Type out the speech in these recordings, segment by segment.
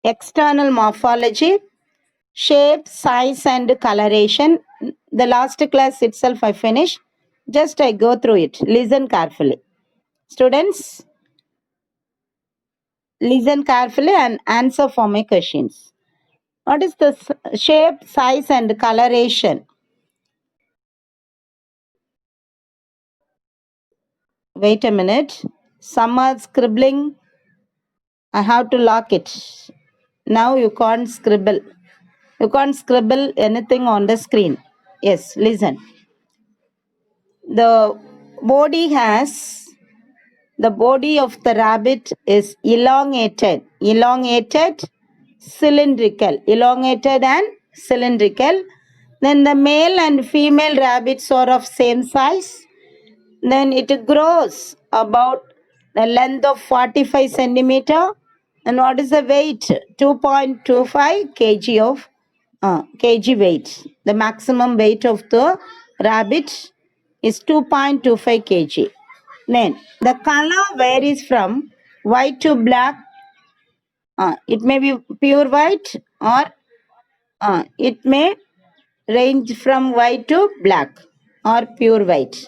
external morphology, shape, size, and coloration. The last class itself I finished. Just I go through it. Listen carefully. Students, listen carefully and answer for my questions. What is the shape, size, and coloration? Wait a minute. Some are scribbling. I have to lock it. Now you can't scribble. You can't scribble anything on the screen. Yes, listen. The body has, the body of the rabbit is elongated, elongated and cylindrical. Then the male and female rabbits are of same size. Then it grows about the length of 45 centimeter. And what is the weight? 2.25 kg of kg weight. The maximum weight of the rabbit is 2.25 kg. Then the color varies from white to black. It may be pure white or it may range from white to black or pure white.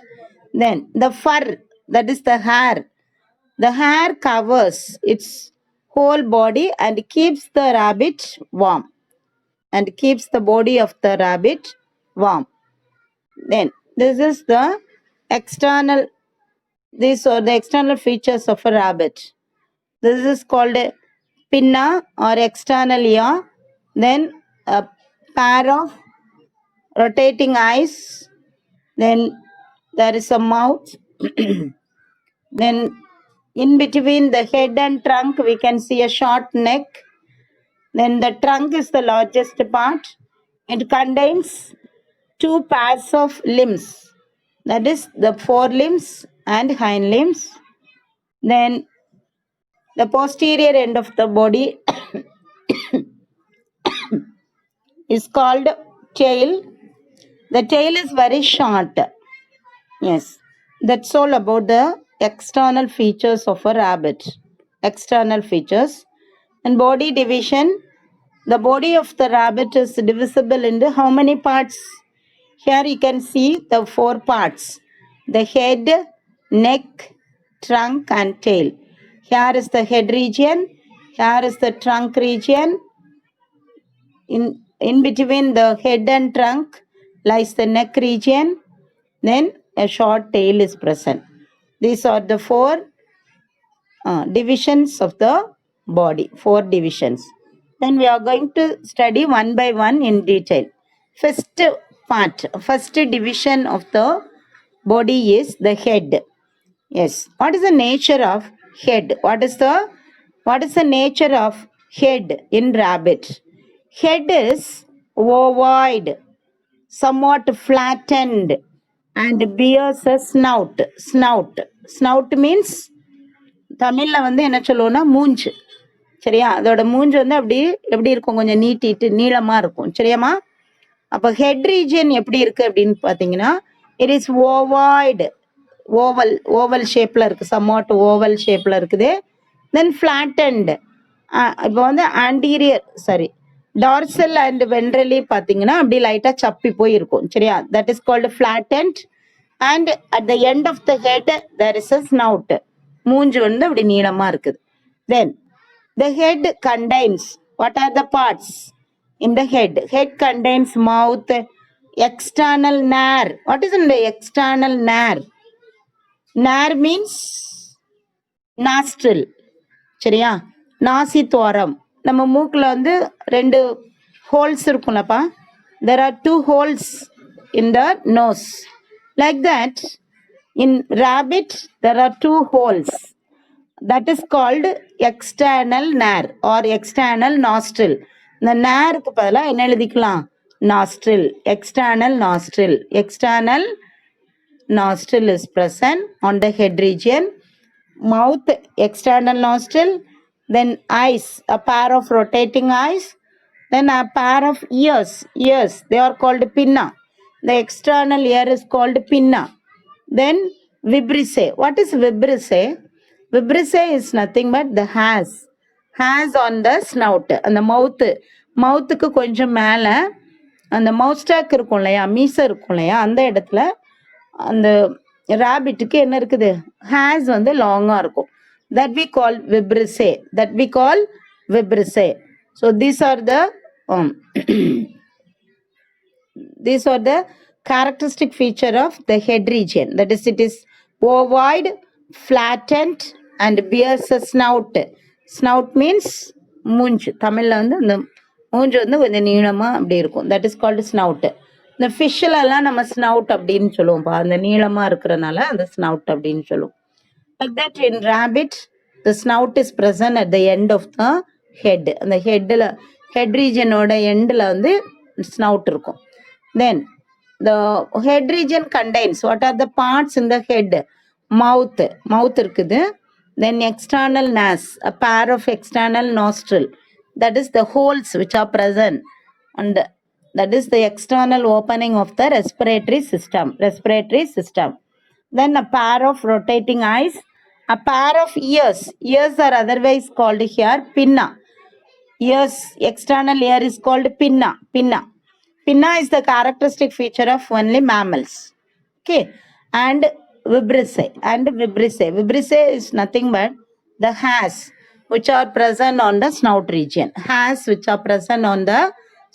Then the fur, that is the hair. The hair covers its whole body and keeps the rabbit warm. And keeps the body of the rabbit warm. Then this is the external, these are the external features of a rabbit. This is called a pinna or external ear. Then a pair of rotating eyes. Then there is a mouth. Then in between the head and trunk we can see a short neck. Then the trunk is the largest part. It contains two pairs of limbs, that is the forelimbs and hind limbs. Then the posterior end of the body is called tail. The tail is very short. Yes, that's all about the external features of a rabbit. External features. And body division, the body of the rabbit is divisible into how many parts? Here you can see the four parts: the head, neck, trunk, and tail. Here is the head region. Here is the trunk region. In between the head and trunk lies the neck region. Then a short tail is present. These are the four divisions of the body. Four divisions. Then we are going to study one by one in detail. First part, first division of the body is the head. Yes. What is the nature of head? What is the nature of head in rabbit? Head is ovoid, somewhat flattened, and bears a snout. Snout means தமிழ்ல வந்து என்ன சொல்லுவோம்னா மூஞ்சு. சரியா? அதோட மூஞ்சு வந்து அப்படி எப்படி இருக்கும், கொஞ்சம் நீட்டிட்டு நீளமா இருக்கும். சரியாமா? அப்போ ஹெட் ரீஜியன் எப்படி இருக்கு அப்படின்னு பார்த்தீங்கன்னா, இட் இஸ் ஓவாய்டு, ஓவல் ஷேப்ல இருக்கு, சம்வாட் ஓவல் ஷேப்ல இருக்குது. தென் ஃபிளாட்டன்ட். இப்போ வந்து ஆன்டீரியர் டார்சல் அண்ட் வென்ட்ரலி பார்த்தீங்கன்னா அப்படி லைட்டாக சப்பி போய் இருக்கும். சரியா? That is called flattened. And at the end of the head there is a snout. மூஞ்சு வந்து அப்படி நீளமா இருக்குது. தென் the head contains, what are the parts in the head? Head contains mouth, external nair. What is in the external nair? Nair means nostril. சரியா? நாசி துவாரம். நம்ம மூக்குல வந்து ரெண்டு holes இருக்கும்லப்பா. There are two holes in the nose. Like that, in rabbit there are two holes. That is called external nair or external nostril. இந்த நேருக்கு பதிலாக என்ன எழுதிக்கலாம்? nostril. External nostril. External nostril is present on the head region. Mouth, external nostril. Then eyes, a pair of rotating eyes. Then a pair of ears. Ears, they are called pinna. The external ear is called pinna. Then vibrissae. What is vibrissae? Vibrissae is nothing but the hairs. has on the snout. அந்த மவுத்துக்கு கொஞ்சம் மேலே அந்த மவுஸ்டாக் இருக்கும் இல்லையா, மீசை இருக்கும் இல்லையா, அந்த இடத்துல அந்த ரேபிட்டுக்கு என்ன இருக்குது, ஹேஸ் வந்து லாங்கா இருக்கும். That we call vibrissae. So these are the characteristic feature of the head region. That is, it is ovoid, flattened and bears a snout. Snout means மூஞ்சு. தமிழ்ல வந்து அந்த மூஞ்சு வந்து கொஞ்சம் நீளமா அப்படி இருக்கும். That is called snout. இந்த ஃபிஷ்ல எல்லாம் நம்ம ஸ்னவுட் அப்படின்னு சொல்லுவோம்ப்பா, அந்த நீளமா இருக்கிறனால அந்த ஸ்னவுட் அப்படின்னு சொல்லுவோம். Like that in rabbit, the snout is present at the end of the head. அந்த ஹெட் ரீஜனோட எண்டில் வந்து ஸ்னவுட் இருக்கும். Then the head region contains what are the parts in the head? Mouth இருக்குது. Then external nas, a pair of external nostril, that is the holes which are present, and that is the external opening of the respiratory system. Then a pair of rotating eyes, a pair of ears are otherwise called here pinna. Ears, external ear is called pinna. Pinna is the characteristic feature of only mammals. Okay. And vibrissae. Vibrissae is nothing but the hairs which are present on the snout region. Hairs which are present on the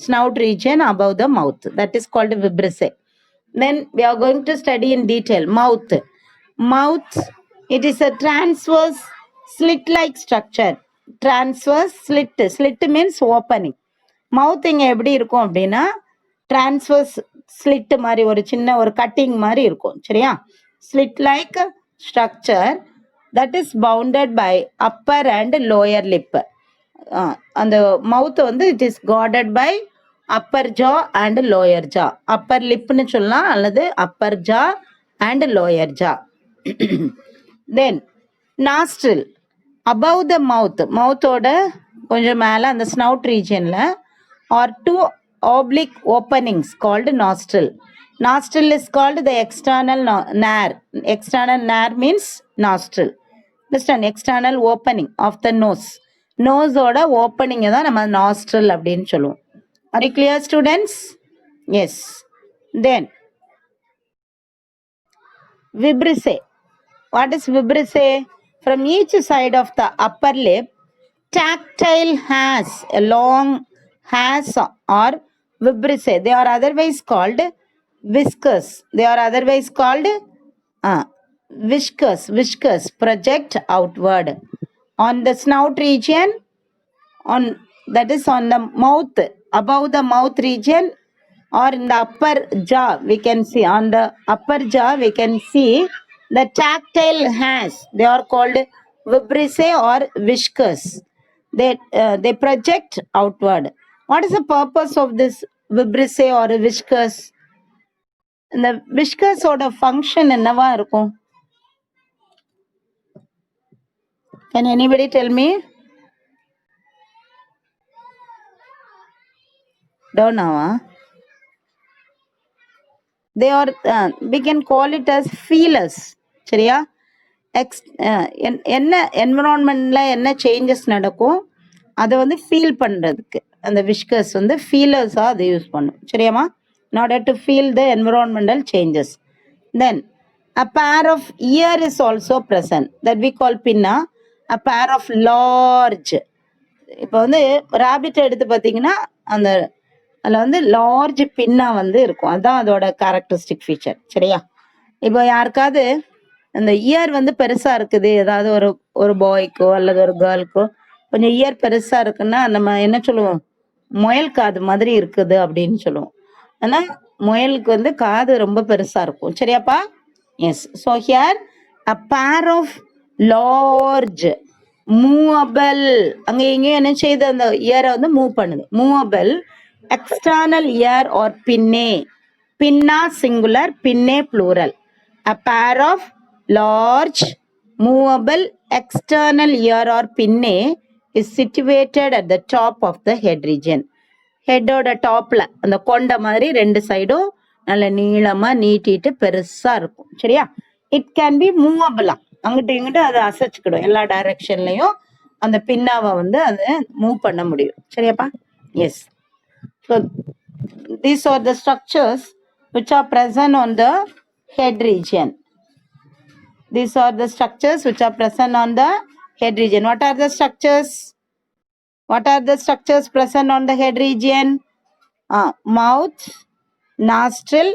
snout region above the mouth. That is called vibrissae. Then we are going to study in detail mouth. It is a transverse slit-like structure. Transverse slit means opening. மவுத் இங்கே எப்படி இருக்கும் அப்படின்னா transverse slit மாதிரி ஒரு சின்ன ஒரு cutting மாதிரி இருக்கும். சரியா? Slit like structure that is bounded by upper and lower lip. அந்த மவுத் வந்து it is guarded by upper jaw and lower jaw. Upper லிப்னு சொல்லலாம் அல்லது upper jaw and lower jaw. Then nostril above the மவுத்தோட கொஞ்சம் மேலே அந்த snout ரீஜனில் are two oblique openings called nostril. Nostril is called the external nair. External nair means nostril. Understand? External opening of the nose. Nose-ஓட opening தான் நம்ம nostril அப்படின்னு சொல்லுவோம். Are you clear, students? Yes. Then vibrissae. What is vibrissae? From each side of the upper lip, tactile hairs, a long hairs or vibrissae. They are otherwise called whiskers. Whiskers project outward on the snout region, that is on the mouth, above the mouth region, or in the upper jaw. We can see on the upper jaw we can see the tactile hairs. They are called vibrissae or whiskers. They project outward. What is the purpose of this vibrissae or whiskers? இந்த whiskers-ஓட function என்னவா இருக்கும்? Can anybody tell me? Don't know. They are we can call it as feelers. சரியா? என்ன என்விரான்மெண்ட்ல என்ன changes நடக்கும் அதை வந்து feel பண்ணுறதுக்கு அந்த விஸ்கர்ஸ் வந்து ஃபீலர்ஸாக அதை யூஸ் பண்ணும். சரியாம்மா? in order to feel the environmental changes. Then a pair of ear is also present, that we call pinna. A pair of large, இப்போ வந்து ராபிட் எடுத்து பார்த்தீங்கன்னா அந்த அதில் வந்து லார்ஜ் பின்னா வந்து இருக்கும். அதுதான் அதோட கேரக்டரிஸ்டிக் ஃபீச்சர். சரியா? இப்போ யாருக்காவது அந்த இயர் வந்து பெருசா இருக்குது, ஏதாவது ஒரு பாய்க்கோ அல்லது ஒரு கேர்ளுக்கோ கொஞ்சம் இயர் பெருசா இருக்குன்னா நம்ம என்ன சொல்லுவோம்? முயல் காது மாதிரி இருக்குது அப்படின்னு சொல்லுவோம். ஆனா முயலுக்கு வந்து காது ரொம்ப பெருசா இருக்கும். சரியாப்பா? Yes. So here a pair of large movable, அங்க எங்கேயும் என்ன செய்யுது? அந்த இயரை வந்து மூவ் பண்ணுது. மூவபிள் எக்ஸ்டர்னல் இயர் ஆர் பின்னே. பின்னா சிங்குலர், பின்னே plural. A pair of large movable external ear or pinnae is situated at the top of the head region. ஹெட்டோட டாப்ல அந்த கொண்ட மாதிரி ரெண்டு சைடும் நல்ல நீளமா நீட்டிட்டு பெருசா இருக்கும். சரியா? இட் கேன் பி மூவபிளா, அங்கிட்ட இங்கிட்ட அதை அசைச்சுக்கிடும் எல்லா டைரக்ஷன்லையும். அந்த பின்னாவை வந்து அதை மூவ் பண்ண முடியும். சரியாப்பா? Yes. So these are the structures which are present on the head region. These are the structures which are present on the head region. What are the structures? What are the structures present on the head region? Mouth, nostril,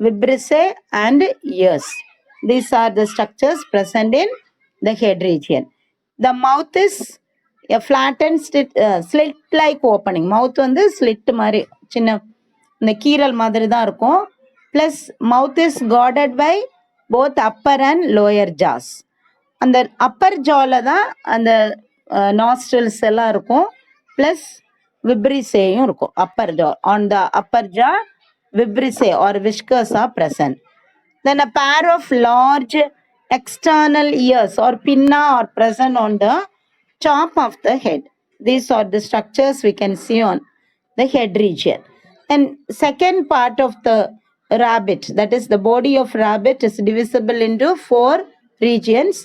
vibrissae and ears. These are the structures present in the head region. The mouth is a flattened slit like opening. Mouth வந்து slit மாதிரி சின்ன இந்த கீரல் மாதிரி தான் இருக்கும். Plus mouth is guarded by both upper and lower jaws. அந்த upper jawல தான் அந்த nostrils எல்லாம் இருக்கும். Plus vibrissaeயும் இருக்கும். Upper jaw. On the upper jaw, vibrissae or whiskers are present. Then a pair of large external ears or pinna are present on the top of the head. These are the structures we can see on the head region. And second part of the rabbit, that is the body of rabbit, is divisible into 4 regions.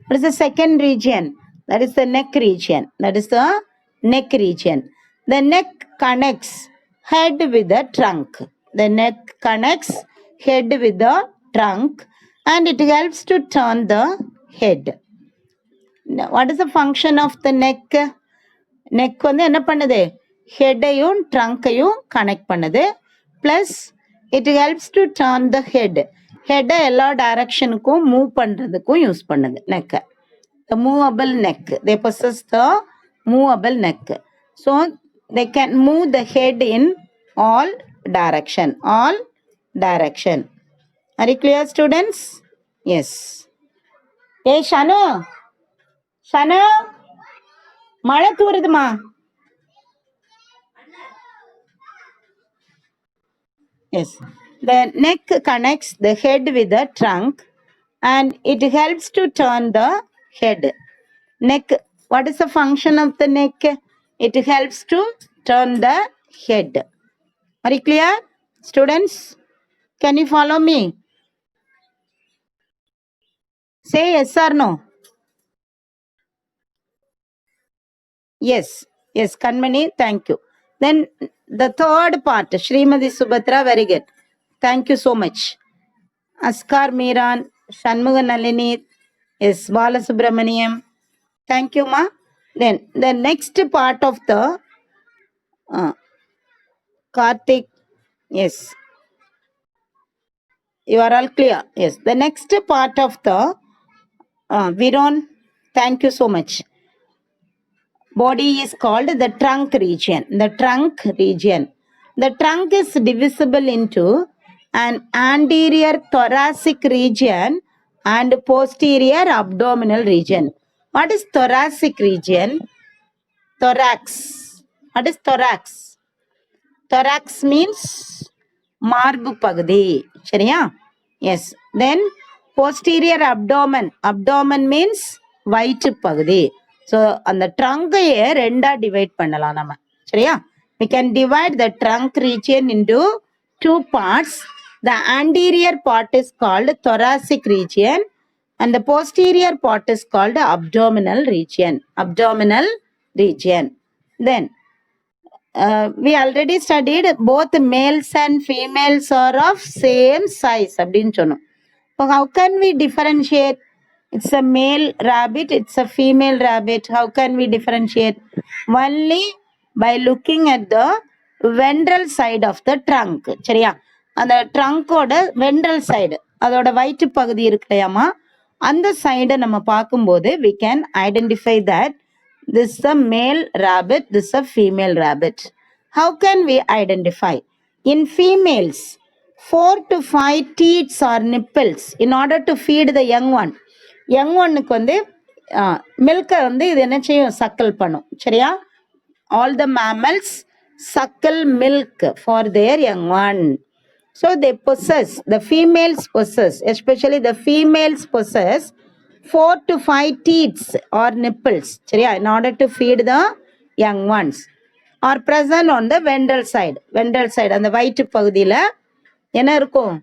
What is the second region? That is the neck region. That is the neck region. The neck connects head with the trunk. The neck connects head with the trunk and it helps to turn the head. Now, what is the function of the neck? Neck வந்து என்ன பண்ணுது? ஹெட்டையும் ட்ரங்கையும் connect பண்ணுது. Plus it helps to turn the head. ஹெட்டை எல்லா டைரக்ஷனுக்கும் move பண்ணுறதுக்கும் யூஸ் பண்ணுது நெக்கை. The movable neck. They possess the movable neck. So they can move the head in all direction. All direction. Are you clear, students? Yes. Hey, Shanu. Shanu. மழை தூருதுமா. Yes. The neck connects the head with the trunk and it helps to turn the head. Neck. What is the function of the neck? It helps to turn the head. Are you clear, students? Can you follow me? Say yes or no. Yes. Yes, Kanmani, thank you. Then the third part, Srimati Subhatra, very good. Thank you so much. Askar Miran, Shanmuga Nalini, yes, Balasubramaniam. Thank you, ma. Then the next part of the Karthik, yes. You are all clear? Yes. The next part of the Viron, thank you so much. Body is called the trunk region. The trunk region. The trunk is divisible into an anterior thoracic region and posterior abdominal region. What is thoracic region? Thorax. What is thorax? Thorax means marbu pagadi. சரியா? Yes. Then posterior abdomen. Abdomen means வயிற்று பகுதி. So அந்த ட்ரங்கையே ரெண்டா divide பண்ணலாம் நம்ம. சரியா? We can divide the trunk region into 2 parts. The anterior part is called thoracic region and the posterior part is called abdominal region. Abdominal region. Then we already studied both males and females are of same size. So how can we differentiate? It's a male rabbit, it's a female rabbit. How can we differentiate? Only by looking at the ventral side of the trunk. சரியா? அந்த ட்ரங்கோட ventral side, அதோட வயிற்று பகுதி இருக்குல்லையாமா, அந்த சைடை நம்ம பார்க்கும்போது we can identify that this is a male rabbit, this is a female rabbit. How can we identify? In females, 4 to 5 teats or nipples in order to feed the young one. Young oneக்கு வந்து மில்கை வந்து இது என்ன செய்யும்? சக்கல் பண்ணும். சரியா? All the mammals suckle milk for their young one. So they possess, the females possess, especially the females possess 4 to 5 teats or nipples. சரியா? In order to feed the young ones. Are present on the ventral side. Ventral side, அந்த வயிற்று பகுதியில் என்ன இருக்கும்?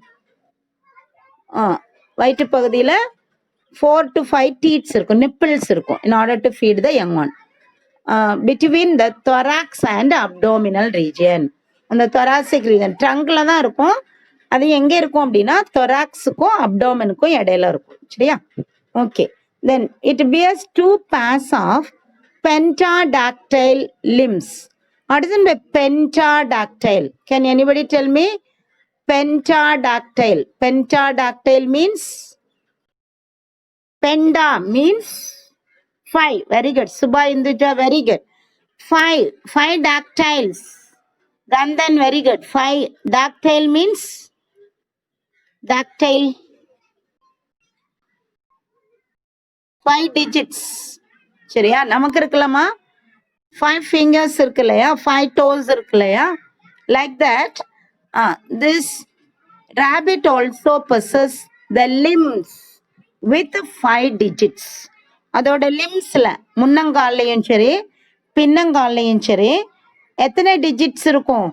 வயிற்று பகுதியில் 4 to 5 teats இருக்கும், nipples இருக்கும் in order to feed the young one. Between the thorax and abdominal region. அந்த thoracic region ட்ரங்க்ல தான் இருக்கும். அது எங்க இருக்கும் அப்படின்னா thoraxக்கும் abdomenக்கும் இடையில இருக்கும். சரியா? Okay. Then it bears 2 pairs of pentadactyl limbs. What is the pentadactyl? Can anybody tell me? Pentadactyl. Pentadactyl means? Penta means 5. Very good. Subha Induja, very good. 5 dactyls. Gandhan, very good. 5 dactyl means? Dactyl. 5 digits. சரியா? நமக்கு இருக்கலாமா? 5 fingers இருக்கு இல்லையா? 5 toes இருக்கு இல்லையா? Like that, this rabbit also possesses the limbs with 5 digits. அதோட லிம்ஸ்ல முன்னங்கால்லையும் சரி பின்னங்கால்லையும் சரி எத்தனை டிஜிட்ஸ் இருக்கும்?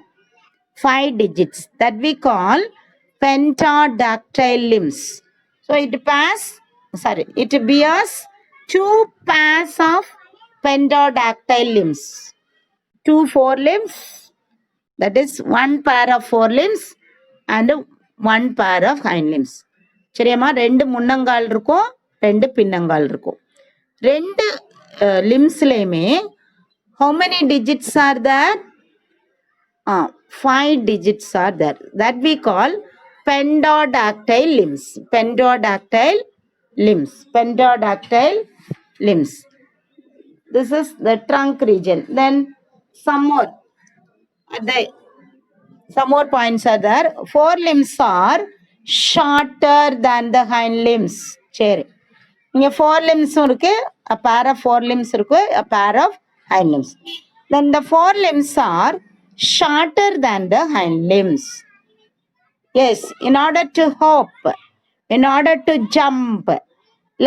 5 digits. That we call pentadactyl limbs. So it bears 2 pairs of pentadactyl limbs. 2 forelimbs, that is 1 pair of forelimbs and 1 pair of hind limbs. சரியாமா? 2 முன்னங்கால் இருக்கும், 2 பின்னங்கால் இருக்கும். 2 லிம்ஸ்லயுமே how many digits are there? 5 digits are there. That we call pentadactyl limbs. Pentadactyl limbs. Pentadactyl limbs. This is the trunk region. Then some more points are there. 4 limbs are shorter than the hind limbs. சரி, இங்க 4 limbs இருக்கு, a pair of 4 limbs இருக்கு, a pair of hind limbs. Then the 4 limbs are shorter than the hind limbs. Yes, in order to hop, in order to jump,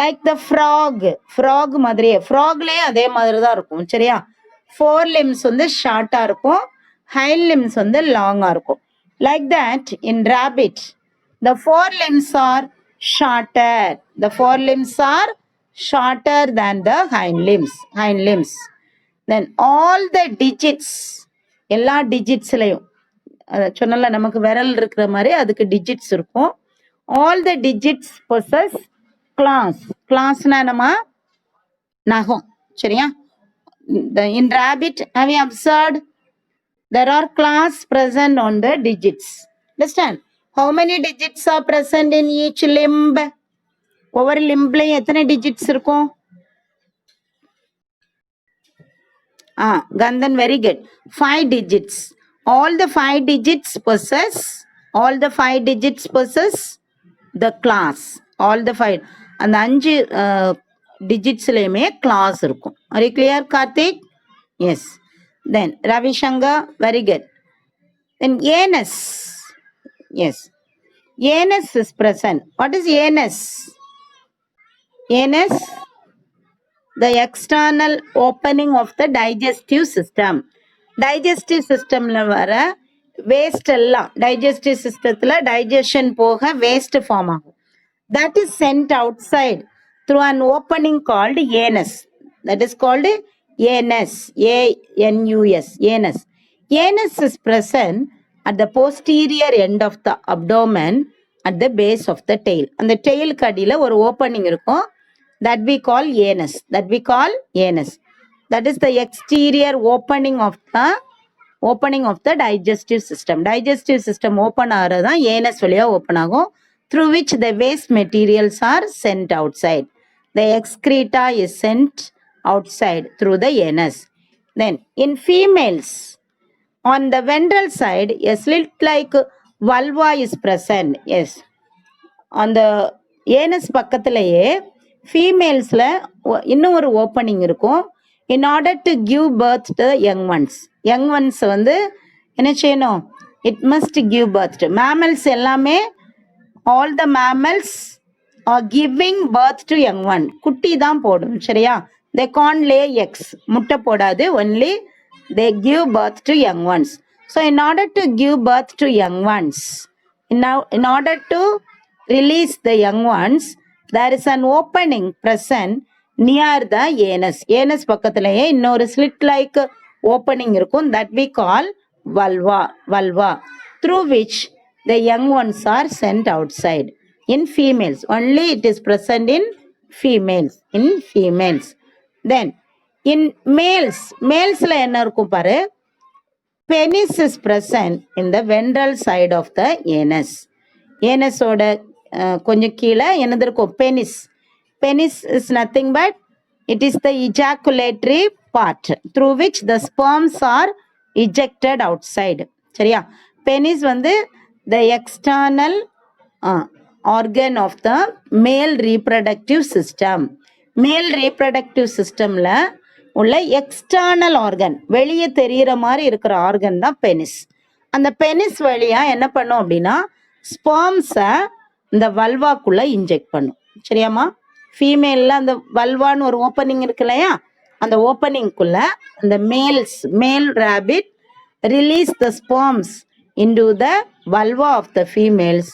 like the frog மாதிரியே, frogலயே அதே மாதிரி தான் இருக்கும். சரியா? 4 limbs வந்து ஷார்ட்டா இருக்கும், hind limbs வந்து லாங்கா இருக்கும். Like that, in rabbit, the 4 limbs are shorter. The 4 limbs are shorter than the hind limbs. Then all the digits, எல்லா டிஜிட்ஸ்லையும் சொன்னல நமக்கு விரல் இருக்கிற மாதிரி அதுக்கு டிஜிட்ஸ் இருக்கும். All the digits possess claws. clawsனா நம்ம நகம். சரியா? In rabbit, have you observed? There are claws present on the digits. Understand? How many digits are present in each limb? ஒவ்வொரு லிம்ப்லையும் எத்தனை டிஜிட்ஸ் இருக்கும்? Gandhan, very good. 5 digits. All the 5 digits possess the claws. All the 5. அந்த 5 digitsலையுமே claws இருக்கும். Are you clear, Karthik? Yes. Then Ravi Shankar, very good. Then anus. Yes. Anus is present. What is anus? Anus, the external opening of the digestive system. Digestive systemல வர waste எல்லாம் digestive systemத்துல digestion போக waste form ஆகும். That is sent outside through an opening called anus. That is called anus. A-N-U-S. Anus. Anus is present at the posterior end of the abdomen at the base of the tail. அந்த tail கடியில ஒரு opening இருக்கும். That we call anus. That is the exterior opening of the digestive system. Digestive system open ஆகிறது தான் anus வழியா open ஆகும், through which the waste materials are sent outside. The excreta is sent outside through the anus. Then in females, on the ventral side, a slit-like vulva is present. Yes. On the anus பக்கத்திலேயே ஃபீமேல்ஸில் இன்னும் ஒரு opening இருக்கும். in order to give birth to the young ones வந்து என்ன செய்யணும்? it must give birth to. mammals எல்லாமே, all the mammals are giving birth to young one. குட்டி தான் போடும். சரியா? they can't lay eggs. முட்டை போடாது. only they give birth to young ones. So in order to give birth to young ones, in order to release the young ones, there is an opening present near the anus. Anus பக்கத்திலேயே இன்னொரு slit like opening இருக்கும், that we call vulva, through which the young ones are sent outside. In females only it is present in females. Then in malesல என்ன இருக்கும் பாரு, penis is present in the ventral side of the anus. anusோட கொஞ்சம் கீழே என்னது இருக்கும், penis is nothing but it is the ejaculatory part through which the sperms are ejected outside. சரியா? penis வந்து the external organ of the male reproductive system. male reproductive systemல உள்ள external organ, வெளியே தெரிகிற மாதிரி இருக்கிற ஆர்கன் தான் பெனிஸ். அந்த penis வழியா என்ன பண்ணும் அப்படின்னா ஸ்பெர்ம்ஸை இந்த வல்வாக்குள்ள இன்ஜெக்ட் பண்ணும். சரியாம்மா? ஃபீமேலில் அந்த வல்வான்னு ஒரு ஓப்பனிங் இருக்கு இல்லையா, அந்த ஓப்பனிங்குள்ள அந்த male rapid release the sperms into the vulva of the females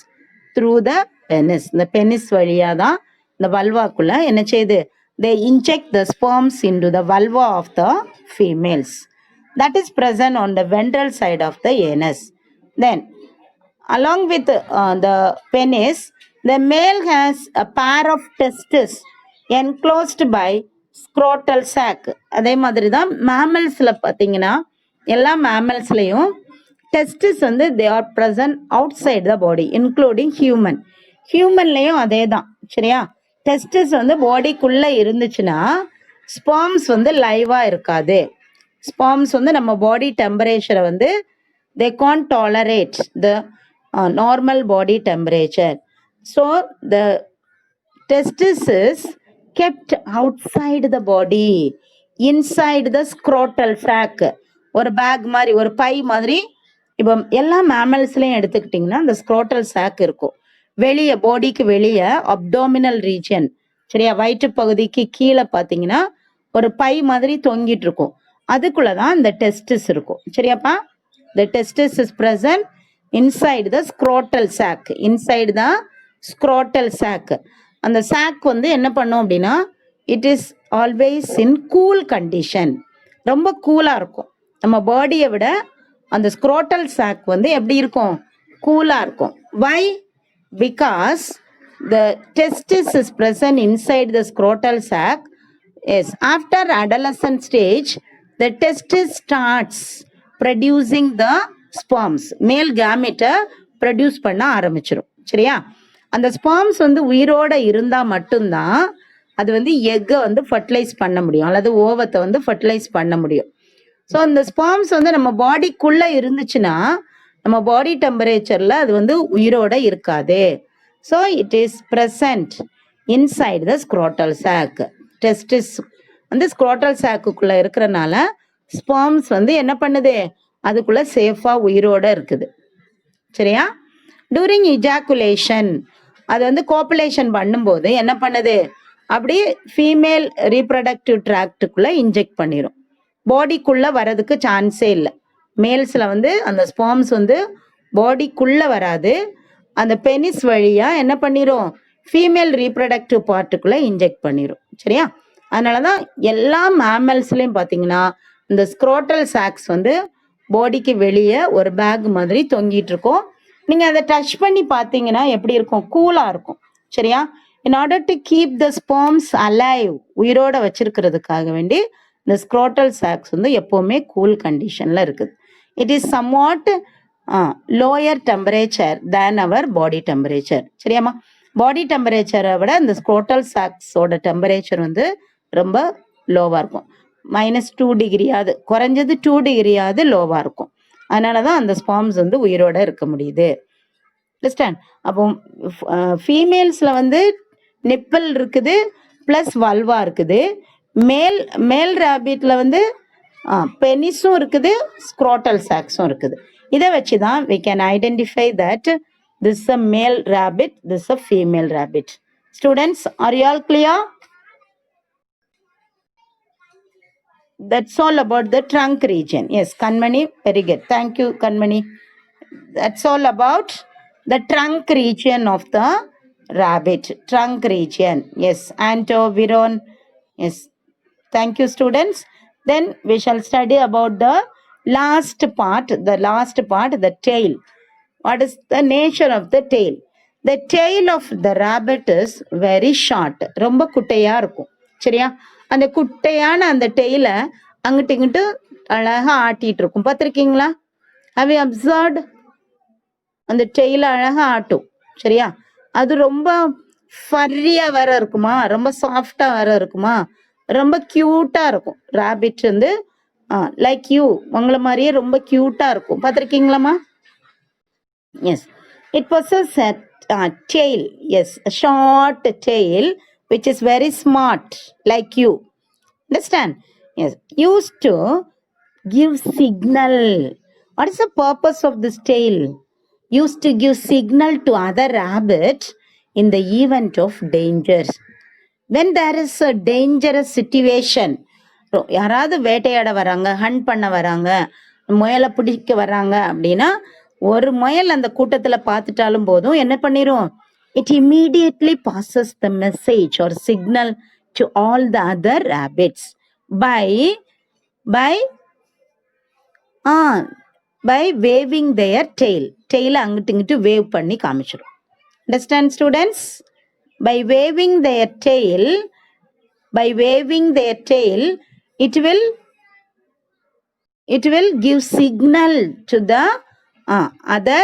through the penis. இந்த பெனிஸ் வழியாக தான் இந்த வல்வாக்குள்ள என்ன செய்யுது, they inject the sperms into the vulva of the females. That is present on the ventral side of the anus. Then along with the penis, the male has a pair of testes enclosed by scrotal sac. அதே மாதிரி தான் mammals-ல பார்த்தீங்கன்னா எல்லா mammals-லையும் testes வந்து they are present outside the body including human-லையும் அதே தான். சரியா? Testis வந்து பாடிக்குள்ளே இருந்துச்சுன்னா ஸ்பெர்ம்ஸ் வந்து லைவாக இருக்காது. ஸ்பெர்ம்ஸ் வந்து நம்ம பாடி டெம்பரேச்சரை வந்து they can't tolerate the normal body temperature. So the testis is kept outside the body, inside the scrotal sac. ஒரு பேக் மாதிரி, ஒரு பை மாதிரி. இப்போ எல்லா மேமல்ஸ்லையும் எடுத்துக்கிட்டிங்கன்னா அந்த ஸ்க்ரோட்டல் சாக் இருக்கும். வெளியே, பாடிக்கு வெளியே அப்டோமினல் ரீஜன், சரியா, வயிற்று பகுதிக்கு கீழே பார்த்தீங்கன்னா ஒரு பை மாதிரி தொங்கிட்டு இருக்கும். அதுக்குள்ளதான் இந்த டெஸ்டிஸ் இருக்கும். சரியாப்பா? the testis is present inside the scrotal sac. inside the scrotal sac. அந்த sac வந்து என்ன பண்ணும் அப்படின்னா it is always in cool condition. ரொம்ப கூலாக இருக்கும். நம்ம பாடியை விட அந்த scrotal sac வந்து எப்படி இருக்கும், கூலாக இருக்கும். why? Because the testis is present inside the scrotal sac. Yes, after adolescent stage, the testis starts producing the sperms. Male gamete produce பண்ண ஆரம்பிச்சிடும். சரியா? அந்த ஸ்பெர்ம்ஸ் வந்து உயிரோட இருந்தால் மட்டும்தான் அது வந்து எக்கை வந்து ஃபர்டிலைஸ் பண்ண முடியும், அல்லது ஓவத்தை வந்து ஃபர்டிலைஸ் பண்ண முடியும். ஸோ அந்த ஸ்பெர்ம்ஸ் வந்து நம்ம பாடிக்குள்ளே இருந்துச்சுன்னா நம்ம பாடி டெம்பரேச்சரில் அது வந்து உயிரோட இருக்காது. So it is present inside the scrotal sac. Testis வந்து ஸ்க்ரோட்டல் சாக்குக்குள்ளே இருக்கிறனால ஸ்பெர்ம்ஸ் வந்து என்ன பண்ணுது, அதுக்குள்ளே சேஃபாக உயிரோட இருக்குது. சரியா? டூரிங் இஜாக்குலேஷன், அது வந்து கோப்புலேஷன் பண்ணும்போது என்ன பண்ணுது, அப்படி ஃபீமேல் ரீப்ரடக்டிவ் ட்ராக்டுக்குள்ளே இன்ஜெக்ட் பண்ணிடும். பாடிக்குள்ளே வரதுக்கு சான்ஸே இல்லை. மேல்ஸில் வந்து அந்த ஸ்பெர்ம்ஸ் வந்து பாடிக்குள்ளே வராது, அந்த பெனிஸ் வழியாக என்ன பண்ணிடும், ஃபீமேல் ரீப்ரடக்டிவ் பார்ட்டுக்குள்ளே இன்ஜெக்ட் பண்ணிடும். சரியா? அதனால தான் எல்லா மேமல்ஸ்லேயும் பார்த்தீங்கன்னா இந்த ஸ்க்ரோட்டல் சாக்ஸ் வந்து பாடிக்கு வெளியே ஒரு பேக் மாதிரி தொங்கிட்டு இருக்கும். நீங்கள் அதை டச் பண்ணி பார்த்தீங்கன்னா எப்படி இருக்கும், கூலாக இருக்கும். சரியா? In order to keep the sperms alive, உயிரோட வச்சிருக்கிறதுக்காக வேண்டி இந்த ஸ்க்ரோட்டல் சாக்ஸ் வந்து எப்போவுமே கூல் கண்டிஷனில் இருக்குது. It is somewhat lower temperature than our body temperature. சரியாம்மா? பாடி டெம்பரேச்சரை விட இந்த ஸ்க்ரோட்டல் சாக்ஸோட டெம்பரேச்சர் வந்து ரொம்ப லோவாக இருக்கும். -2 டிகிரியாவது, குறைஞ்சது 2 டிகிரியாவது லோவாக இருக்கும். அதனால தான் அந்த ஸ்பெர்ம்ஸ் வந்து உயிரோட இருக்க முடியுது. அண்டர்ஸ்டாண்ட்? அப்போ ஃபீமேல்ஸில் வந்து நிப்பிள் இருக்குது ப்ளஸ் வல்வா இருக்குது. மேல் ரேபிட்டில் வந்து பெனிஸும் இருக்குது, ஸ்க்ரோட்டல் சாக்ஸும் இருக்குது. இதை வச்சு தான் we can identify that this is a male rabbit, this is a female rabbit. Students, are you all clear? That's all about the trunk region. Yes, Kanmani, very good. Thank you, Kanmani. That's all about the trunk region of the rabbit. Trunk region. Yes. Antoviron. Yes. Thank you, students. Then we shall study about the last part. The tail. What is the nature of the tail? The tail of the rabbit is very short. ரொம்ப குட்டையா இருக்கும். சரியா? அந்த குட்டையான அந்த டெய்ல அங்கிட்டு இங்கிட்டு அழகா ஆட்டிட்டு இருக்கும். பார்த்திருக்கீங்களா? Have you observed? அந்த டெய்ல அழகா ஆட்டும். சரியா? அது ரொம்ப ஃபர்ரியா வேற இருக்குமா? ரொம்ப சாஃப்டா வேற இருக்குமா? ரொம்ப கியூட்டா இருக்கும். ராபிட் வந்து லைக் யூ உங்களை மாதிரியே ரொம்ப கியூட்டா இருக்கும். பார்த்திருக்கீங்களாமா? Yes, it possesses a tail. Yes, a short tail which is very smart, like you. Understand? Yes, used to give signal. What is the purpose of this tail? Used to give signal to other rabbits in the event of dangers. When there is a dangerous situation, யாராவது வேட்டையாட வராங்க, hunt பண்ண வராங்க, முயலை பிடிக்க வராங்க அப்படின்னா ஒரு முயல் அந்த கூட்டத்துல பார்த்துட்டாலும் போதும் என்ன பண்ணிரும், it immediately passes the message or signal to all the other rabbits by waving their tail. Tail அங்கிட்டு இங்கிட்டு வேவ் பண்ணி காமிச்சிடும். Understand, students? By waving their tail, it will give signal to the other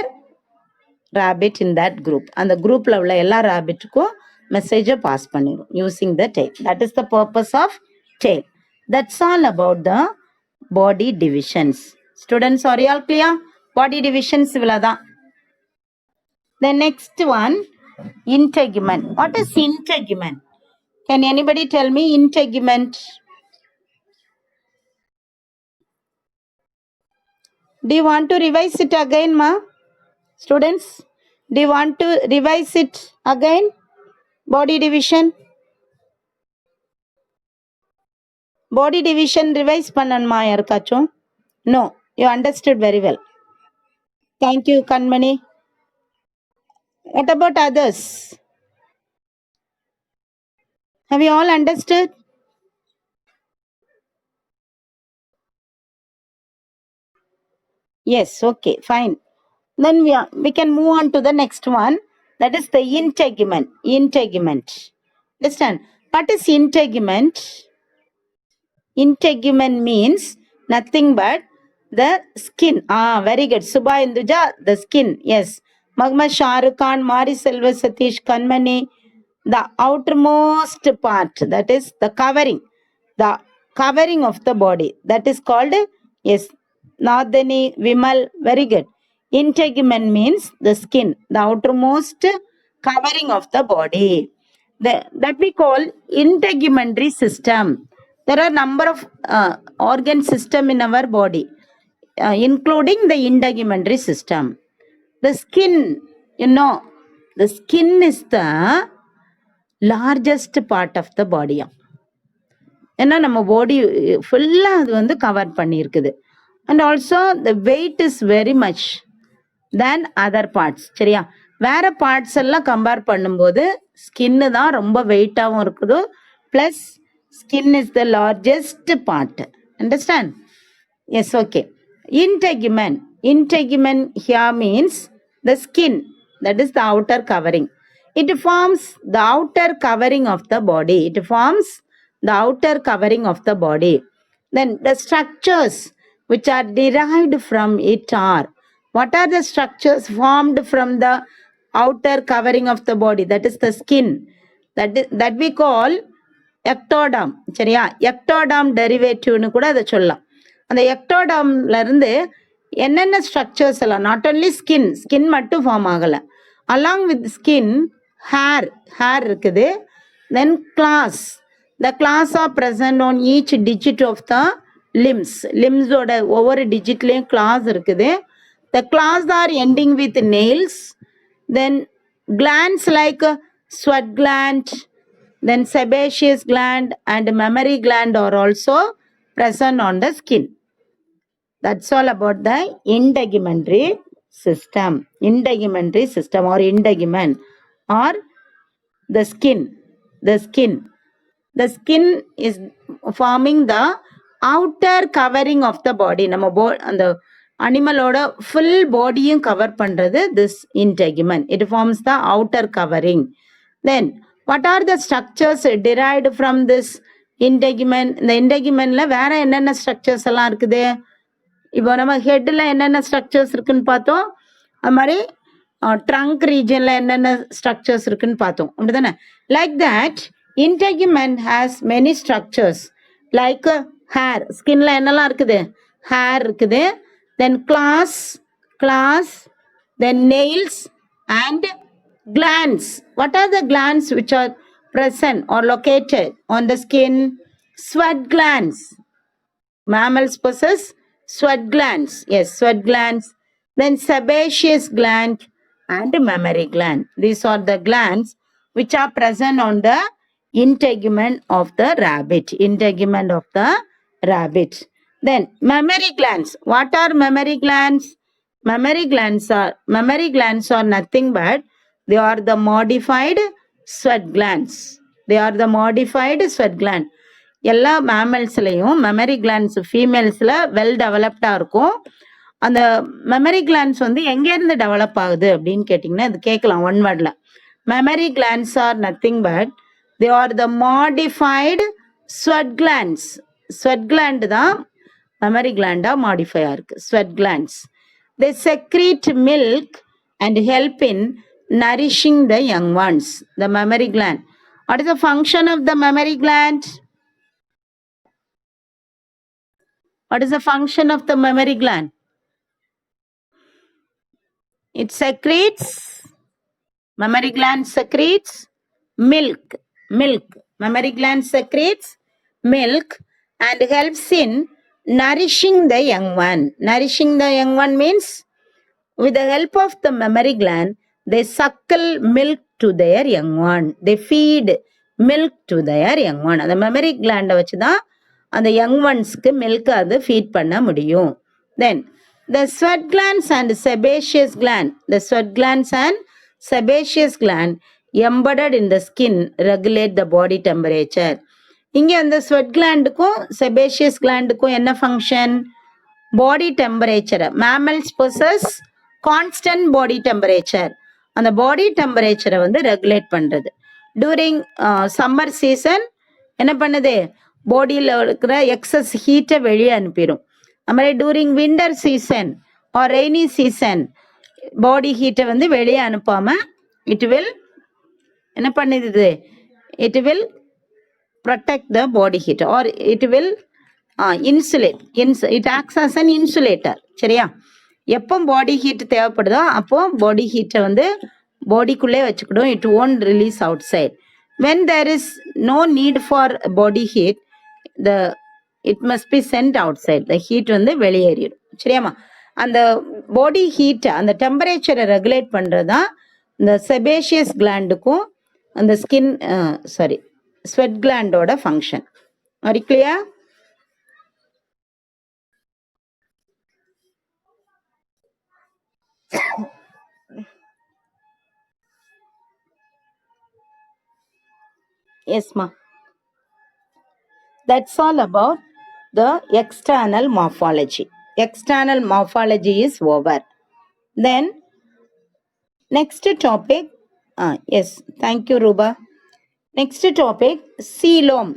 rabbit in that group. And the group உள்ள எல்லா rabbitக்கும் message pass பண்ணிடும் using the tail. That is the purpose of tail. That's all about the body divisions. Students, are you all clear? Body divisions இவ்வளவுதான். The next one, integument. What is integument? Can anybody tell me integument? Do you want to revise it again, ma? Students, do you want to revise it again? Body division. Body division revise பண்ணணுமா யாருக்காச்சும்? No, you understood very well. Thank you, Kanmani. What about others? Have you all understood? Yes, okay, fine. Then we can move on to the next one. That is the integument. Integument. Understand? What is integument? Integument means nothing but the skin. Very good. Subha Induja, the skin. Yes. Magma Shahrukh Khan, Mari Selva Satish Kanmani. The outermost part, that is the covering. The covering of the body. That is called, yes, Nadani, Vimal. Very good. Integument means the skin, the outermost covering of the body. That we call integumentary system. There are number of organ system in our body, including the integumentary system. The skin, the skin is the largest part of the body. ஏன்னா நம்ம பாடி ஃபுல்லாக அது வந்து cover பண்ணியிருக்குது. And also the weight is very much than other parts. சரியா? வேற parts எல்லாம் compare பண்ணும்போது ஸ்கின்னு தான் ரொம்ப வெயிட்டாகவும் இருக்குது. Plus skin is the largest part. Understand? Yes, okay. Integument. Integument here means the skin. That is the outer covering. It forms the outer covering of the body. It forms the outer covering of the body. Then the structures which are derived from it are. What are the structures formed from the outer covering of the body? That is the skin. That we call எக்டோடாம். சரியா? எக்டோடாம் டெரிவேட்டிவ்னு கூட அதை சொல்லலாம். அந்த எக்டோடாம்ல இருந்து என்னென்ன structures எல்லாம், not only skin மட்டும் form ஆகலை. அலாங் வித் ஸ்கின் ஹேர் இருக்குது. Then claws. The claws are present on each digit of the லிம்ஸோட ஒவ்வொரு டிஜிட்லேயும் கிளாஸ் இருக்குது. The claws are ending with nails. Then glands like sweat gland, then sebaceous gland and mammary gland are also present on the skin. That's all about the integumentary system. Integumentary system or integument or The skin. The skin. The skin is forming the outer covering of the body. நம்ம அந்த அனிமலோட full பாடியும் cover பண்றது this integument. It forms the outer covering. Then what are the structures derived from this integument? இந்த integumentல வேற என்னென்ன structures எல்லாம் இருக்குது? இப்போ நம்ம ஹெட்ல என்னென்ன ஸ்ட்ரக்சர்ஸ் இருக்குன்னு பார்த்தோம். அது மாதிரி ட்ரங்க் ரீஜன்ல என்னென்ன ஸ்ட்ரக்சர்ஸ் இருக்குன்னு பார்த்தோம். அப்படிதானே? Like that integument has many structures like hair. ஸ்கின்ல என்னெல்லாம் இருக்குது? hair இருக்குது. Then claws, then nails and glands. What are the glands which are present or located on the skin? Sweat glands. Mammals possess sweat glands. Yes, sweat glands. Then sebaceous gland and mammary gland. These are the glands which are present on the integument of the rabbit. Integument of the rabbit. Then mammary glands. What are mammary glands? Mammary glands are nothing but they are the modified sweat glands. They are the modified sweat gland. எல்லா மேமல்ஸ்லையும் memory glands ஃபீமேல்ஸில் well டெவலப்டாக இருக்கும். அந்த memory glands வந்து எங்கேருந்து develop ஆகுது அப்படின்னு கேட்டிங்கன்னா இது கேட்கலாம் ஒன் வேர்டில். Mammary glands are nothing but they are the modified sweat glands. Sweat gland தான் மெமரி கிளாண்டாக மாடிஃபை ஆயிருக்கு. Sweat glands. They secrete milk and help in nourishing the young ones. The mammary gland. What is the function of the mammary gland? What is the function of the mammary gland? It secretes, mammary gland secretes milk. Mammary gland secretes milk and helps in nourishing the young one. Nourishing the young one means with the help of the mammary gland, they suckle milk to their young one. They feed milk to their young one. அந்த mammary gland வச்சு தான் அந்த young ஒன்ஸ்க்கு milk அது feed பண்ண முடியும். Then the sweat glands and sebaceous gland. The sweat glands and sebaceous gland embedded in the skin regulate the body temperature. இங்கே அந்த ஸ்வெட் கிளாண்டுக்கும் செபேஷியஸ் கிளாண்டுக்கும் என்ன ஃபங்க்ஷன்? பாடி டெம்பரேச்சரை. Mammals possess constant body temperature. அந்த body டெம்பரேச்சரை வந்து regulate பண்ணுறது. Touring summer season என்ன பண்ணுது? பாடியில் இருக்கிற எக்ஸஸ் ஹீட்டை வெளியே அனுப்பிடும். அது மாதிரி during winter season or rainy season body ஹீட்டை வந்து வெளியே அனுப்பாமல் இட் வில் என்ன பண்ணுது? It will protect the body heat or it will insulate. It acts as an insulator. சரியா? எப்போ பாடி ஹீட் தேவைப்படுதோ அப்போ பாடி ஹீட்டை வந்து பாடிக்குள்ளே வச்சுக்கிடும். It won't release outside. when there is no need for body heat, it must be sent outside. The heat வந்து வெளியேறிடும். சரியாமா? அந்த பாடி ஹீட் அந்த டெம்பரேச்சரை ரெகுலேட் பண்ணுறது தான் இந்த செபேஷியஸ் கிளாண்டுக்கும் அந்த ஸ்வெட் கிளாண்டோட function. Very clear? Yes, ma. That's all about the external morphology. External morphology is over. Then next topic. Yes, thank you, Ruba. Next topic, coelom.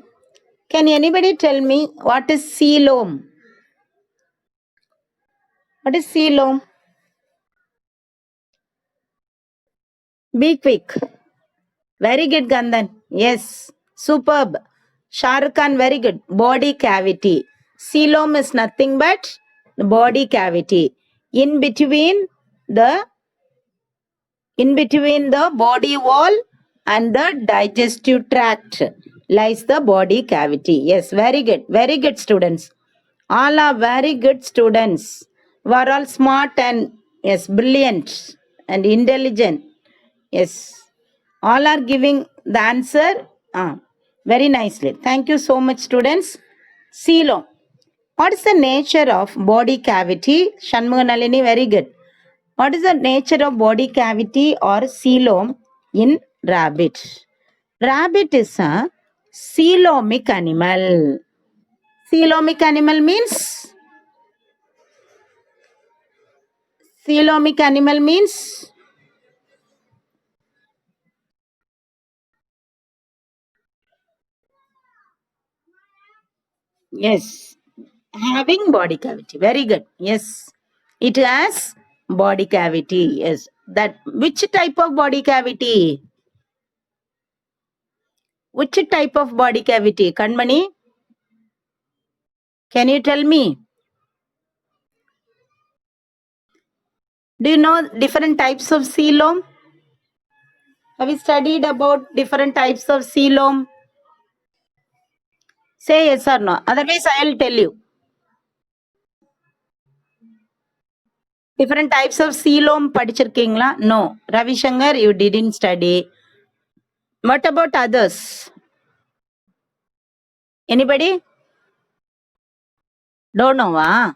Can anybody tell me what is coelom? What is coelom? Be quick. Very good, Gandhan. Yes, superb. Shah Rukh Khan, very good. Body cavity. Coelom is nothing but the body cavity. In between the body wall and the digestive tract lies the body cavity. Yes, very good. Very good, students. All are very good students. You are all smart and yes, brilliant and intelligent. Yes. All are giving the answer very nicely. Thank you so much, students. Coelom. What is the nature of body cavity? Shanmuganalini, very good. What is the nature of body cavity or coelom in rabbit? Rabbit is a coelomic animal. Coelomic animal means? Coelomic animal means? Yes. Having body cavity. Very good. Yes. It has body cavity. Yes. That which type of body cavity? Which type of body cavity? Kanmani, can you tell me? Do you know different types of coelom? Have you studied about different types of coelom? Say yes or no. Otherwise, I'll tell you. Different types of coelom படிச்சிருக்கீங்களா? No. Ravi Shankar, you didn't study. What about others? Anybody? Don't know, ah?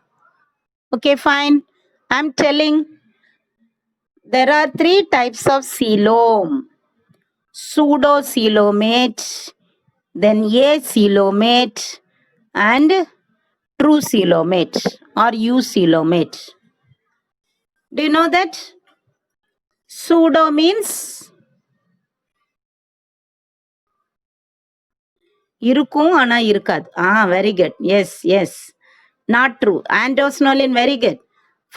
Okay, fine. I'm telling there are three types of coelom. Pseudocoelomate, then acoelomate, and true coelomate or eucoelomate. Do you know that? Pseudo means இருக்கும் ஆனா இருக்காது. Very good. Yes. Not true. Androstenolin, very good.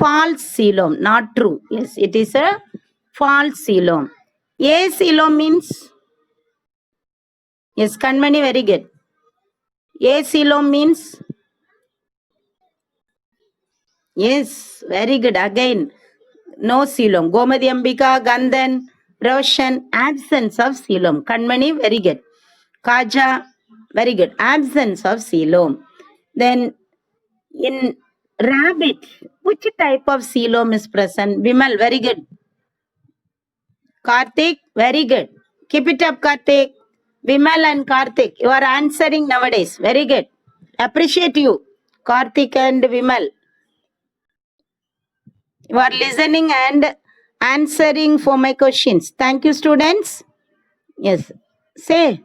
False coelom, not true. Yes, it is a false coelom. Acoelom means? Yes, Kanmani, very good. Acoelom means? Yes, very good. Again, no coelom. Gomadi Ambika, Gandhan, Roshan, absence of coelom. Kanmani, very good. Kaja, very good. Absence of coelom. Then in rabbit, which type of coelom is present? Vimal, very good. Karthik, very good. Keep it up, Karthik. Vimal and Karthik, you are answering nowadays. Very good. Appreciate you, Karthik and Vimal. You are listening and answering for my questions. Thank you, students. Yes. Say,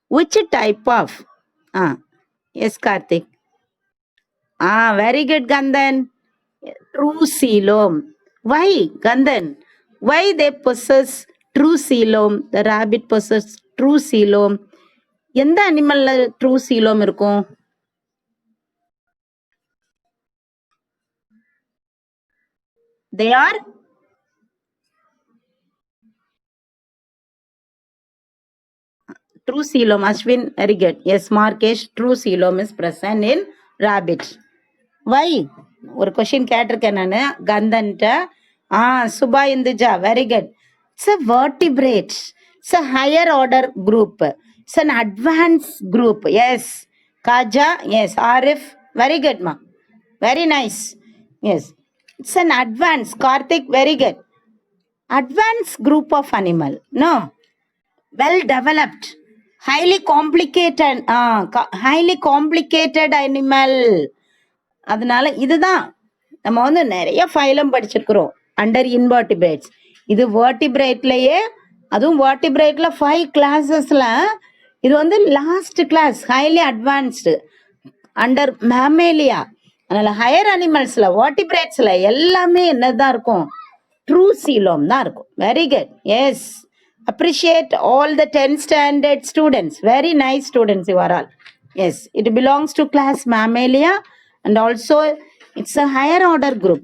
which type of? Yes, Karthik. Very good, Gandhan. True coelom. Why, Gandhan? Why they possess true coelom? The rabbit possess true coelom. எந்த அனிமல்ல true coelom இருக்கும்? They are true coelom. Ashwin, very good. Yes, Markesh, true coelom is present in rabbit. Why? ஒரு question கேட்டிருக்கேன் நானு கந்தன்ட்ட. Subha Induja, very good. It's a vertebrate. It's a higher order group. It's an advanced group. Yes. Kaja, yes. Arif, very good, ma. Very nice. Yes. It's an advanced. Karthik, very good. Advanced group of animal. No. Well developed. Highly complicated animal. அதனால இதுதான் நம்ம வந்து நிறைய phylum படிச்சிருக்கிறோம் under invertebrates. இது வேர்டிபிரேட்லயே, அதுவும் வேர்டிபிரேட்ல 5 கிளாஸஸ்ல இது வந்து last class, highly advanced under Mammalia. அதனால ஹையர் அனிமல்ஸ்ல வேர்டிபிரேட்ஸ்ல எல்லாமே என்னதான் இருக்கும்? ட்ரூ சீலோம் தான் இருக்கும். Very good. Yes, appreciate all the 10th standard students. Very nice students you are all. Yes, it belongs to class Mammalia, and also it's a higher order group,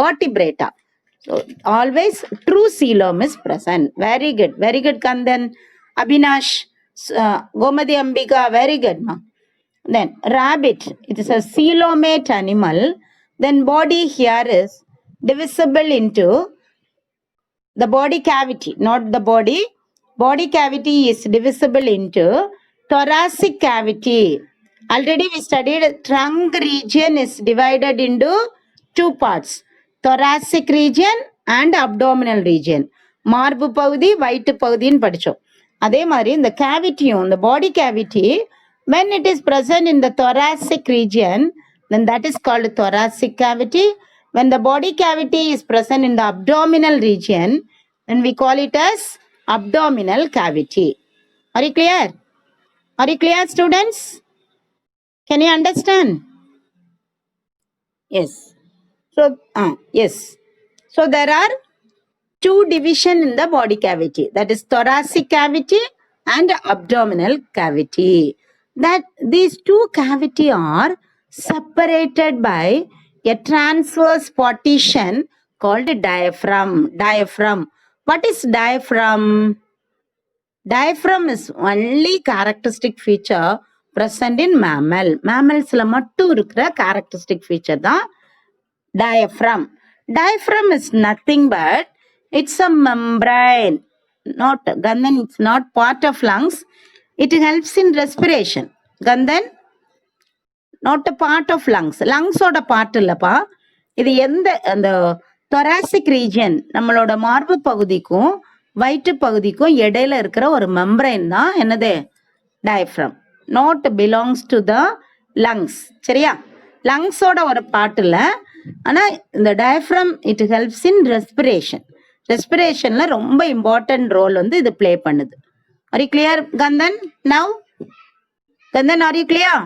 vertebrata. So always true coelom is present. Very good, Kandan. Abhinash, Gomadi Ambika, very good, ma. Then rabbit, it is a coelomate animal. Then body here is divisible into the body cavity, not the body. Body cavity is divisible into thoracic cavity. Already we studied trunk region is divided into two parts, thoracic region and abdominal region. மார்பு பகுதி, வயிற்று பகுதின்னு படிச்சோம். அதே மாதிரி இந்த கேவிட்டியும், இந்த பாடி cavity, when it is present in the thoracic region, then that is called thoracic cavity. When the body cavity is present in the abdominal region, then we call it as abdominal cavity. Are you clear? Are you clear, students? Can you understand? Yes. So, yes. So, there are two divisions in the body cavity, that is thoracic cavity and abdominal cavity. That these two cavity are separated by a transverse partition called diaphragm. Diaphragm. What is diaphragm? Diaphragm is only characteristic feature present in mammal. Mammals மட்டும் இருக்கிற characteristic feature தான் diaphragm. Diaphragm is nothing but it's a membrane. Not Gandhan, it's not part of lungs. It helps in respiration. Gandhan, not a part of lungs. Lungs ஓட part இல்லப்பா. இது எந்த அந்த thoracic region நம்மளோட மார்பு பகுதிக்கும் வயிற்று பகுதிக்கும் இடையில இருக்கிற ஒரு மெம்பரைன் தான் என்னது diaphragm. Not belongs to the lungs. சரியா? லங்ஸோட ஒரு பார்ட் இல்லை. ஆனால் இந்த diaphragm it helps in respiration. ரெஸ்பிரேஷன்ல ரொம்ப இம்பார்ட்டன்ட் ரோல் வந்து இது பிளே பண்ணுது. Are you clear Kandan? Now Kandan, are you clear?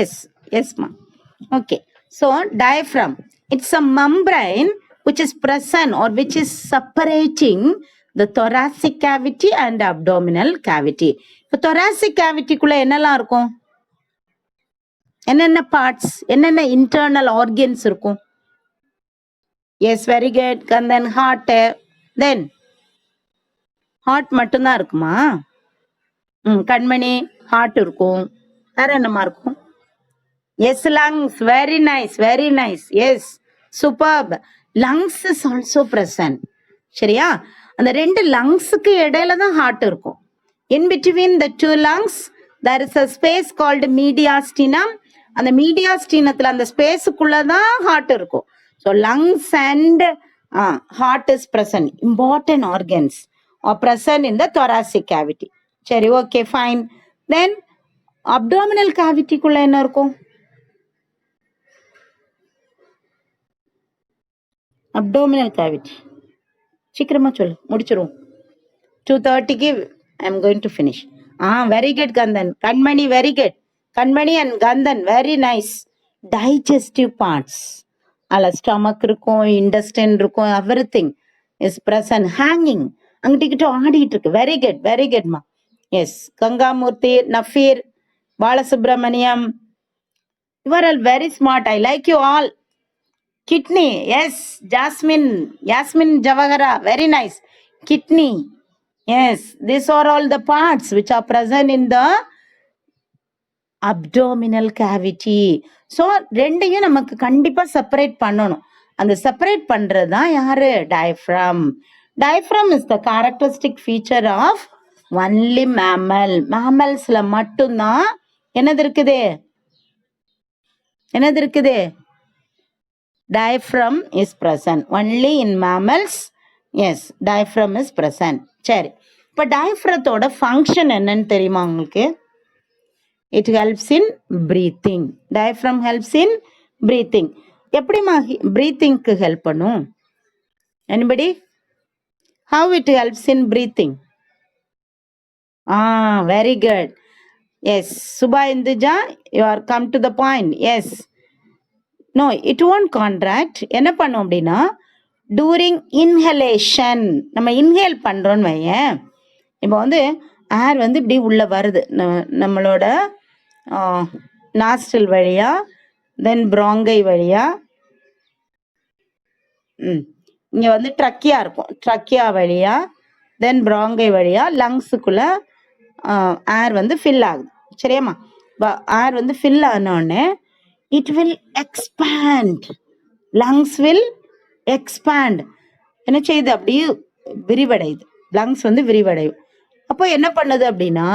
Yes yes மா. Okay, so diaphragm, it's a membrane which is present or which is separating the thoracic cavity and abdominal cavity. இப்போ thoracic cavity குள்ள என்னெல்லாம் இருக்கும்? என்னென்ன parts, என்னென்ன internal organs இருக்கும்? Yes, very good. And then heart, then heart மட்டும்தான் இருக்குமா? கண்மணி, heart இருக்கும். வேற என்னமா இருக்கும்? Yes, lungs. Very nice. Very nice. Yes. Superb. Lungs is also present. சரியா? அந்த ரெண்டு லங்ஸுக்கு இடையில தான் ஹார்ட் இருக்கும். In between the two lungs, there is a space called mediastinum. அந்த மீடியாஸ்டீனத்தில் அந்த ஸ்பேஸுக்குள்ள தான் ஹார்ட் இருக்கும். So lungs and heart is present. Important organs are present in the thoracic cavity. சரி, ஓகே, ஃபைன். தென் அப்டாமினல் கேவிட்டிக்குள்ள என்ன இருக்கும்? Abdominal cavity சீக்கிரமா சொல்லு, முடிச்சிருவோம். 2:30க்கு I am going to finish. Very good Kandan. Kanmani, very good. Kanmani and Kandan, very nice. Digestive parts, அதில் stomach இருக்கும், இண்டஸ்டைன் இருக்கும், everything is present. Hanging அங்கிட்ட ஆடிட்டு இருக்கு. வெரி குட், வெரி குட்மா. Yes, Gangamurthy, Nafeer, Balasubramaniam, you are all very smart. I like you all. Kidney, yes. Yasmin Javagara, very nice. Kidney, yes. These are all the parts which are present in the abdominal cavity. So, ரெண்டையும் நமக்கு கண்டிப்பா separate பண்ணணும். அந்த separate பண்றது தான் யாரு? Diaphragm. Diaphragm is the characteristic feature of only mammal. மேமல்ஸ்ல மட்டும்தான் என்னது இருக்குது? என்னது இருக்குது? Diaphragm is present only in mammals. Yes, diaphragm is present. சரி, இப்போ டயப்ரத்தோட ஃபங்க்ஷன் என்னன்னு தெரியுமா உங்களுக்கு? It helps in breathing. Diaphragm helps in breathing. எப்படிமா பிரீத்திங்க்கு ஹெல்ப் பண்ணும்? Anybody? How it helps in breathing? Very good. Yes, Subha Induja, you are come to the point. Yes. No, it won't contract. என்ன பண்ணும் அப்படின்னா, டூரிங் இன்ஹலேஷன், நம்ம inhale பண்ணுறோன்னு வையேன். இப்போ வந்து ஏர் வந்து இப்படி உள்ளே வருது நம்மளோட நாஸ்ட்ரில் வழியாக, தென் ப்ராங்கை வழியாக, இங்கே வந்து ட்ரக்கியா இருக்கும், ட்ரக்கியா வழியாக, தென் ப்ராங்கை வழியாக லங்ஸுக்குள்ளே ஏர் வந்து ஃபில் ஆகுது. சரியாம்மா? ஏர் வந்து ஃபில் ஆனோடனே it will expand. Lungs will expand. என்ன செய்யுது? அப்படியே விரிவடையுது. லங்ஸ் வந்து விரிவடையும். அப்போ என்ன பண்ணுது அப்படின்னா,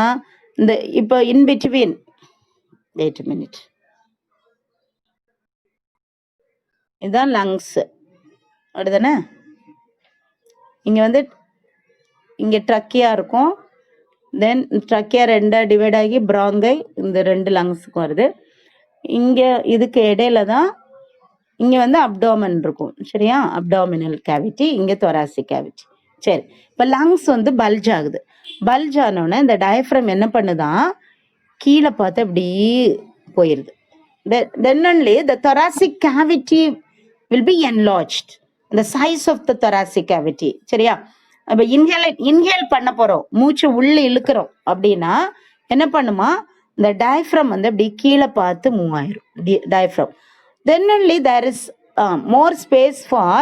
இந்த இப்போ இன் பிட்வீன், வெயிட் மினிட், இதுதான் லங்ஸ், அப்படிதானே? இங்கே வந்து இங்கே ட்ரக்கியா இருக்கும், தென் ட்ரக்கியா ரெண்டாக டிவைட் ஆகி ப்ராங்கை இந்த ரெண்டு லங்ஸுக்கும் வருது. இங்கே இதுக்கு இடையில தான் இங்கே வந்து அப்டாமன் இருக்கும் சரியா, அப்டாமினல் கேவிட்டி, இங்கே thoracic கேவிட்டி. சரி, இப்போ லங்ஸ் வந்து பல்ஜ் ஆகுது. பல்ஜ் ஆனோடனே இந்த டயஃப்ரம் என்ன பண்ணுதான், கீழே பார்த்து அப்படி போயிடுது. Then only the thoracic cavity will be enlarged, the size of the thoracic cavity. சரியா, அப்போ இன்ஹேல் பண்ண போகிறோம், மூச்சு உள்ளே இழுக்கிறோம் அப்படின்னா என்ன பண்ணுமா, இந்த டயஃப்ரம் வந்து அப்படி கீழே பார்த்து மூவ் ஆயிரும் diaphragm. Then only there is more space for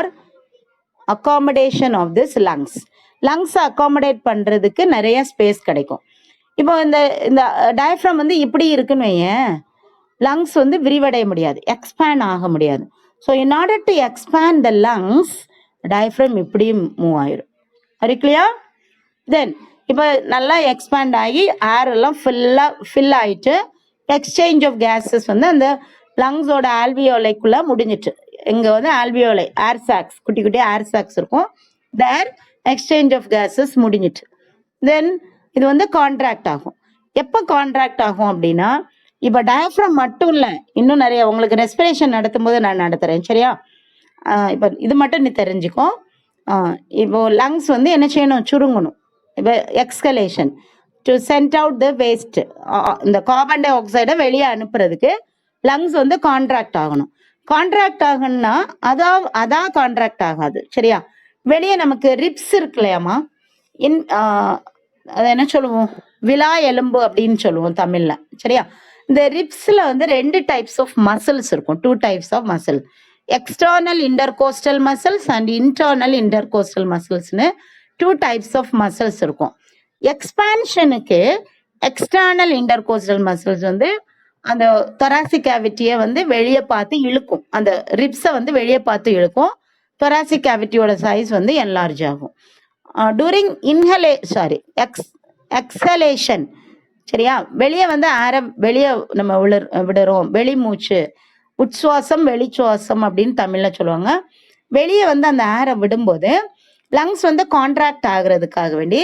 accommodation of this lungs. lungs accommodate பண்ணுறதுக்கு நிறைய ஸ்பேஸ் கிடைக்கும். இப்போ இந்த டயஃப்ரம் வந்து இப்படி இருக்குன்னு வையேன், லங்ஸ் வந்து விரிவடைய முடியாது, எக்ஸ்பேண்ட் ஆக முடியாது. So in order to expand the lungs, diaphragm இப்படி மூவ் ஆயிரும். அது கிளியர்? தென் இப்போ நல்லா எக்ஸ்பேண்ட் ஆகி ஏர் எல்லாம் ஃபில் ஆகிட்டு எக்ஸ்சேஞ்ச் ஆஃப் கேஸஸ் வந்து அந்த லங்ஸோட ஆல்வியோலைக்குள்ள முடிஞ்சிட்டு. இங்கே வந்து ஆல்வியோலை ஏர் சாக்ஸ், குட்டி குட்டி ஏர் சாக்ஸ் இருக்கும், தேர் எக்ஸ்சேஞ்ச் ஆஃப் கேஸஸ் முடிஞ்சிட்டு. தென் இது வந்து கான்ட்ராக்ட் ஆகும். எப்போ கான்ட்ராக்ட் ஆகும் அப்படின்னா, இப்போ டயஃப்ரம் மட்டும் இல்லை, இன்னும் நிறைய உங்களுக்கு ரெஸ்பிரேஷன் நடத்தும் போது நான் நடத்துகிறேன் சரியா. இப்போ இது மட்டும் நீ தெரிஞ்சுக்கோ. இப்போ லங்ஸ் வந்து என்ன செய்யணும், சுருங்கணும். இப்போ exhalation to send out the waste, இந்த கார்பன் டை ஆக்சைடை வெளியே அனுப்புறதுக்கு லங்ஸ் வந்து கான்ட்ராக்ட் ஆகணும். கான்ட்ராக்ட் ஆகணும்னா அதான் கான்ட்ராக்ட் ஆகாது சரியா. வெளியே நமக்கு ரிப்ஸ் இருக்கு இல்லையாமா, அதை என்ன சொல்லுவோம், விலா எலும்பு அப்படின்னு சொல்லுவோம் தமிழ்ல சரியா. இந்த ரிப்ஸ்ல வந்து 2 டைப்ஸ் ஆஃப் மசில்ஸ் இருக்கும், 2 types of muscle, external intercostal muscles and internal intercostal மசில்ஸ்னு 2 டைப்ஸ் ஆஃப் மசில்ஸ் இருக்கும். எக்ஸ்பான்ஷனுக்கு எக்ஸ்டர்னல் இன்டர்கோஸ்டல் மசில்ஸ் வந்து அந்த thoracic கேவிட்டியை வந்து வெளியே பார்த்து இழுக்கும், அந்த ரிப்ஸை வந்து வெளியே பார்த்து இழுக்கும். thoracic கேவிட்டியோட சைஸ் வந்து என்லார்ஜ் ஆகும். டூரிங் எக்ஸலேஷன் சரியா, வெளியே வந்து வெளியே நம்ம விடுறோம், வெளி மூச்சு, உட்சுவாசம் வெளிச்சுவாசம் அப்படின்னு தமிழ்ல சொல்லுவாங்க. வெளியே வந்து அந்த ஏரை விடும்போது லங்ஸ் வந்து கான்ட்ராக்ட் ஆகுறதுக்காக வேண்டி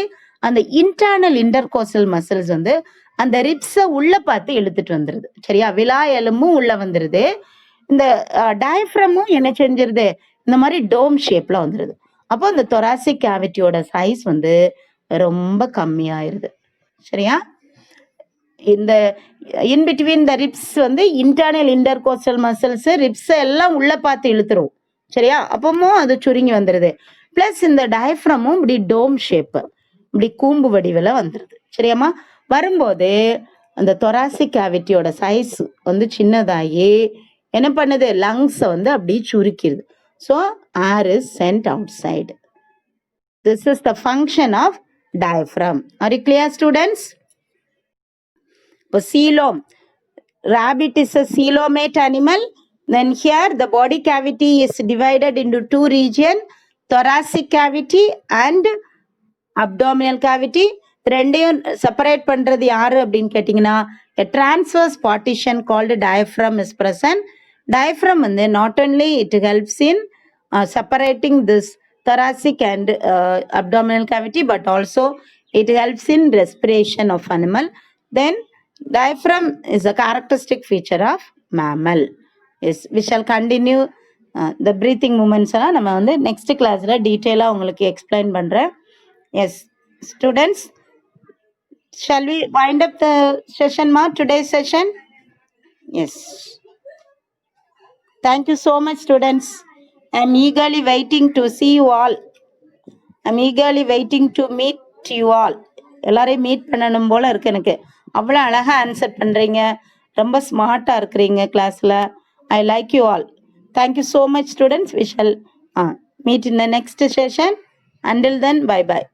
அந்த இன்டர்னல் இன்டர்கோஸ்டல் மசில்ஸ் வந்து அந்த ரிப்ஸை உள்ள பார்த்து இழுத்துட்டு வந்துருது சரியா. விலா எலும்பும் உள்ள வந்துருது, இந்த டயஃப்ரமும் என்ன செஞ்சிருது, இந்த மாதிரி டோம் ஷேப்ல வந்துருது. அப்போ இந்த thoracic கேவிட்டியோட சைஸ் வந்து ரொம்ப கம்மியாயிருது சரியா. இந்த இன்பிட்வீன் த ரிப்ஸ் வந்து இன்டர்னல் இன்டர்கோஸ்டல் மசில்ஸ் ரிப்ஸை எல்லாம் உள்ள பார்த்து இழுத்துரும் சரியா, அப்பவும் அது சுருங்கி வந்துடுது. பிளஸ் இந்த டயஃப்ரமும் இப்படி டோம் ஷேப்பு, இப்படி கூம்பு வடிவில் வந்துடுது சரியாம்மா. வரும்போது அந்த thoracic கேவிட்டியோட சைஸ் வந்து சின்னதாகி என்ன பண்ணுது, லங்ஸை வந்து அப்படி சுருக்கிடுது. So air is sent outside. This is the function of diaphragm. Are you clear students? இப்போ coelom, rabbit is a coelomate animal. Then here the body cavity is divided into 2 regions, thoracic cavity and abdominal cavity. ரெண்டையும் separate பண்றது யாரு அப்படின்னு கேட்டிங்கன்னா, a transverse partition called diaphragm is present. Diaphragm வந்து not only it helps in separating this thoracic and abdominal cavity, but also it helps in respiration of animal. Then diaphragm is a characteristic feature of mammal. Yes, we shall continue the breathing movements எல்லாம் நம்ம வந்து next classல டீட்டெயிலாக உங்களுக்கு explain பண்ணுறேன். Yes, students, shall we wind up the session ma, today's session? Yes. Thank you so much students. I am eagerly waiting to see you all. I am eagerly waiting to meet you all. எல்லாரையும் meet பண்ணணும் போல இருக்கு எனக்கு. அவ்வளோ அழகாக answer பண்ணுறீங்க, ரொம்ப ஸ்மார்ட்டாக இருக்கிறீங்க கிளாஸில். I like you all. Thank you so much students. We shall meet in the next session. Until then, bye bye.